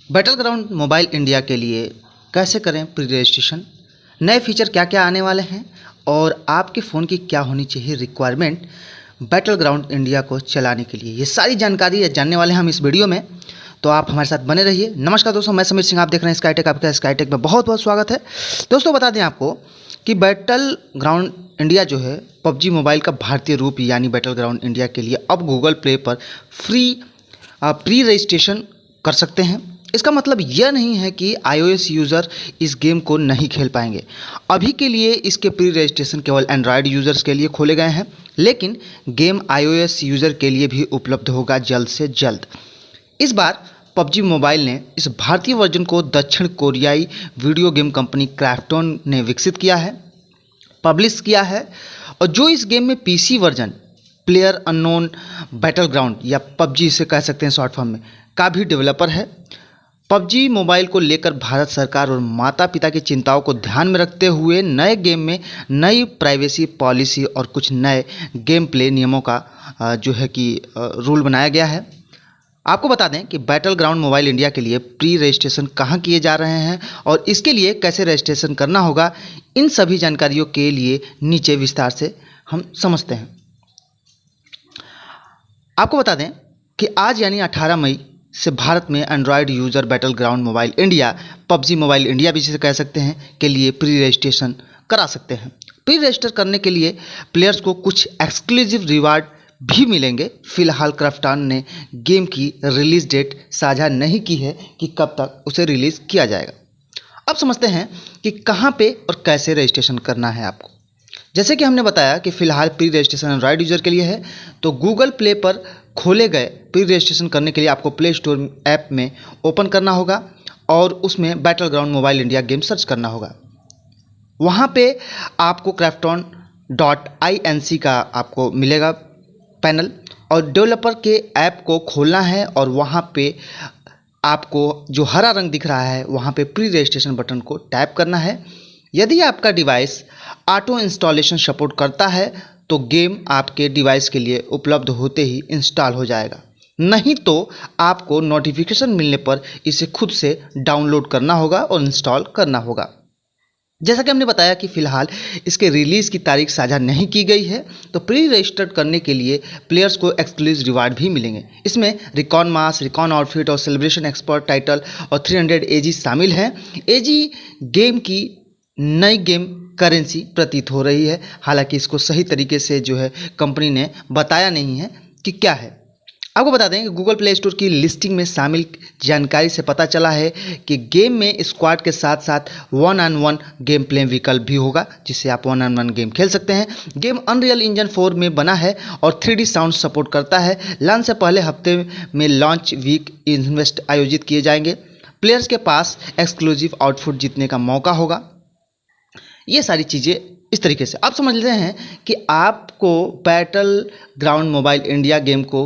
Battle ground mobile India के लिए कैसे करें प्री रजिस्ट्रेशन, नए फीचर क्या क्या आने वाले हैं और आपके फ़ोन की क्या होनी चाहिए रिक्वायरमेंट बैटल ग्राउंड इंडिया को चलाने के लिए, ये सारी जानकारी जानने वाले हैं हम इस वीडियो में। तो आप हमारे साथ बने रहिए। नमस्कार दोस्तों, मैं समीर सिंह, आप देख रहे हैं स्काईटेक। आपका स्काईटेक में बहुत बहुत स्वागत है। दोस्तों बता दें आपको कि बैटल ग्राउंड इंडिया जो है पबजी मोबाइल का भारतीय रूप यानी बैटल ग्राउंड इंडिया के लिए अब गूगल प्ले पर फ्री प्री रजिस्ट्रेशन कर सकते हैं। इसका मतलब यह नहीं है कि iOS यूज़र इस गेम को नहीं खेल पाएंगे। अभी के लिए इसके प्री रजिस्ट्रेशन केवल एंड्रॉयड यूज़र्स के लिए खोले गए हैं, लेकिन गेम iOS यूज़र के लिए भी उपलब्ध होगा जल्द से जल्द। इस बार पबजी मोबाइल ने इस भारतीय वर्जन को दक्षिण कोरियाई वीडियो गेम कंपनी क्राफ्टन ने विकसित किया है, पब्लिश किया है, और जो इस गेम में PC version player unknown battle ground या पबजी इसे कह सकते हैं शॉर्ट फॉर्म में का भी डेवलपर है। पबजी मोबाइल को लेकर भारत सरकार और माता पिता की चिंताओं को ध्यान में रखते हुए नए गेम में नई प्राइवेसी पॉलिसी और कुछ नए गेम प्ले नियमों का जो है कि रूल बनाया गया है। आपको बता दें कि बैटल ग्राउंड मोबाइल इंडिया के लिए प्री रजिस्ट्रेशन कहाँ किए जा रहे हैं और इसके लिए कैसे रजिस्ट्रेशन करना होगा, इन सभी जानकारियों के लिए नीचे विस्तार से हम समझते हैं। आपको बता दें कि आज यानी 18 मई से भारत में Android user battle ground mobile India, PUBG mobile India भी जिसे कह सकते हैं, के लिए प्री रजिस्ट्रेशन करा सकते हैं। प्री रजिस्टर करने के लिए प्लेयर्स को कुछ एक्सक्लूसिव रिवार्ड भी मिलेंगे। फिलहाल क्राफ्टन ने गेम की रिलीज़ डेट साझा नहीं की है कि कब तक उसे रिलीज़ किया जाएगा। अब समझते हैं कि कहाँ पे और कैसे रजिस्ट्रेशन करना है आपको। जैसे कि हमने बताया कि फ़िलहाल प्री रजिस्ट्रेशन एंड्रॉयड यूज़र के लिए है, तो गूगल प्ले पर खोले गए प्री रजिस्ट्रेशन करने के लिए आपको प्ले स्टोर ऐप में ओपन करना होगा और उसमें battle ground mobile India game search करना होगा। वहाँ पे आपको crafton.inc का आपको मिलेगा पैनल, और डेवलपर के ऐप को खोलना है और वहाँ पे आपको जो हरा रंग दिख रहा है वहाँ पे प्री रजिस्ट्रेशन बटन को टैप करना है। यदि आपका डिवाइस ऑटो इंस्टॉलेशन सपोर्ट करता है तो गेम आपके डिवाइस के लिए उपलब्ध होते ही इंस्टॉल हो जाएगा, नहीं तो आपको नोटिफिकेशन मिलने पर इसे खुद से डाउनलोड करना होगा और इंस्टॉल करना होगा। जैसा कि हमने बताया कि फ़िलहाल इसके रिलीज़ की तारीख साझा नहीं की गई है, तो प्री रजिस्टर्ड करने के लिए प्लेयर्स को एक्सक्लूसिव रिवार्ड भी मिलेंगे। इसमें रिकॉन मास्क, रिकॉन आउटफिट और सेलिब्रेशन एक्सपर्ट टाइटल और 300 एजी शामिल हैं। एजी गेम की नई गेम करेंसी प्रतीत हो रही है, हालांकि इसको सही तरीके से जो है कंपनी ने बताया नहीं है कि क्या है। आपको बता दें कि गूगल प्ले स्टोर की लिस्टिंग में शामिल जानकारी से पता चला है कि गेम में स्क्वाड के साथ साथ 1-on-1 गेम प्ले विकल्प भी होगा, जिससे आप 1-on-1 गेम खेल सकते हैं। गेम अनरियल इंजन 4 में बना है और 3D साउंड सपोर्ट करता है। लॉन्च से पहले हफ्ते में लॉन्च वीक इवेंट आयोजित किए जाएंगे। प्लेयर्स के पास एक्सक्लूसिव आउटफिट जीतने का मौका होगा। ये सारी चीज़ें इस तरीके से आप समझ रहे हैं कि आपको battle ground mobile India game को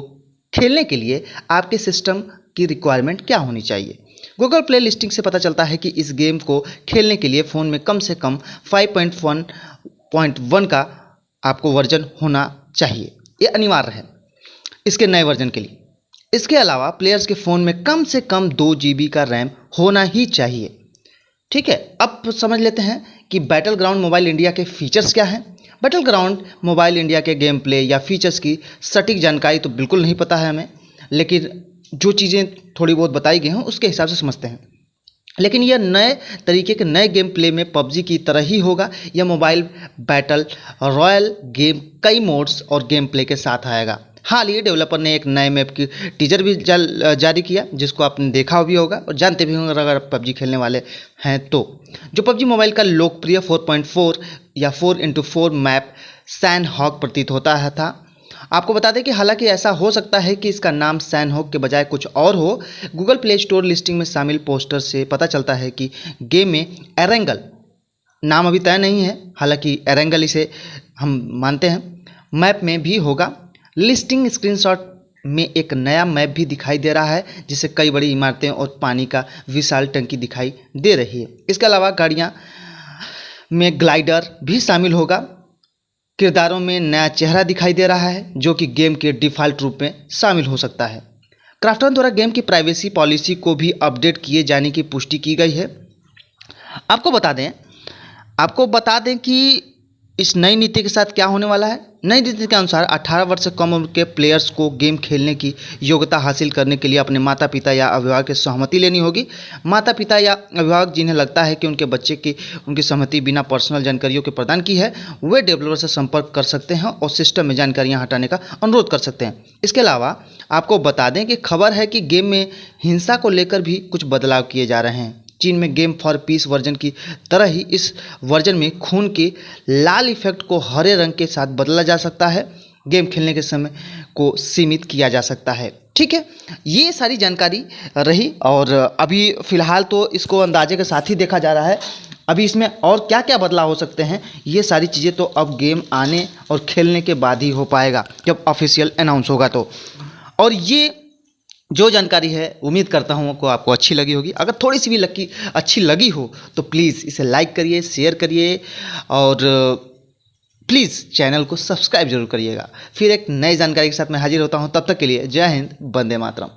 खेलने के लिए आपके सिस्टम की रिक्वायरमेंट क्या होनी चाहिए। गूगल प्ले लिस्टिंग से पता चलता है कि इस गेम को खेलने के लिए फ़ोन में कम से कम 5.1.1 का आपको वर्जन होना चाहिए, ये अनिवार्य है इसके नए वर्जन के लिए। इसके अलावा प्लेयर्स के फ़ोन में कम से कम 2 GB का रैम होना ही चाहिए। ठीक है, अब समझ लेते हैं कि बैटल ग्राउंड मोबाइल इंडिया के फीचर्स क्या हैं। बैटल ग्राउंड मोबाइल इंडिया के गेम प्ले या फीचर्स की सटीक जानकारी तो बिल्कुल नहीं पता है हमें, लेकिन जो चीज़ें थोड़ी बहुत बताई गई हैं उसके हिसाब से समझते हैं। लेकिन यह नए तरीके के नए गेम प्ले में पबजी की तरह ही होगा। यह मोबाइल बैटल रॉयल गेम कई मोड्स और गेम प्ले के साथ आएगा। हाल ही डेवलपर ने एक नए मैप की टीजर भी जारी किया, जिसको आपने देखा भी होगा और जानते भी होंगे अगर आप पबजी खेलने वाले हैं तो। जो पबजी मोबाइल का लोकप्रिय 4.4 या 4x4 मैप सैंडहॉक प्रतीत होता है था। आपको बता दें कि हालांकि ऐसा हो सकता है कि इसका नाम सैंडहॉक के बजाय कुछ और हो। गूगल प्ले स्टोर लिस्टिंग में शामिल पोस्टर से पता चलता है कि गेम में एरेंगल नाम अभी तय नहीं है, हालांकि एरेंगल इसे हम मानते हैं मैप में भी होगा। लिस्टिंग स्क्रीनशॉट में एक नया मैप भी दिखाई दे रहा है, जिससे कई बड़ी इमारतें और पानी का विशाल टंकी दिखाई दे रही है। इसके अलावा गाड़ियां में ग्लाइडर भी शामिल होगा। किरदारों में नया चेहरा दिखाई दे रहा है, जो कि गेम के डिफ़ॉल्ट रूप में शामिल हो सकता है। क्राफ्टन द्वारा गेम की प्राइवेसी पॉलिसी को भी अपडेट किए जाने की पुष्टि की गई है। आपको बता दें कि इस नई नीति के साथ क्या होने वाला है। नई नीति के अनुसार 18 वर्ष से कम उम्र के प्लेयर्स को गेम खेलने की योग्यता हासिल करने के लिए अपने माता पिता या अभिभावक की सहमति लेनी होगी। माता पिता या अभिभावक जिन्हें लगता है कि उनके बच्चे की उनकी सहमति बिना पर्सनल जानकारियों के प्रदान की है, वे डेवलपर से संपर्क कर सकते हैं और सिस्टम में जानकारियाँ हटाने का अनुरोध कर सकते हैं। इसके अलावा आपको बता दें कि खबर है कि गेम में हिंसा को लेकर भी कुछ बदलाव किए जा रहे हैं। चीन में गेम फॉर पीस वर्जन की तरह ही इस वर्जन में खून के लाल इफेक्ट को हरे रंग के साथ बदला जा सकता है। गेम खेलने के समय को सीमित किया जा सकता है। ठीक है, ये सारी जानकारी रही और अभी फ़िलहाल तो इसको अंदाजे के साथ ही देखा जा रहा है। अभी इसमें और क्या क्या बदलाव हो सकते हैं, ये सारी चीज़ें तो अब गेम आने और खेलने के बाद ही हो पाएगा, जब ऑफिशियल अनाउंस होगा तो। और ये जो जानकारी है उम्मीद करता हूँ को आपको अच्छी लगी होगी। अगर थोड़ी सी भी अच्छी लगी हो तो प्लीज़ इसे लाइक करिए, शेयर करिए और प्लीज़ चैनल को सब्सक्राइब जरूर करिएगा। फिर एक नई जानकारी के साथ मैं हाजिर होता हूँ। तब तक के लिए जय हिंद, वंदे मातरम।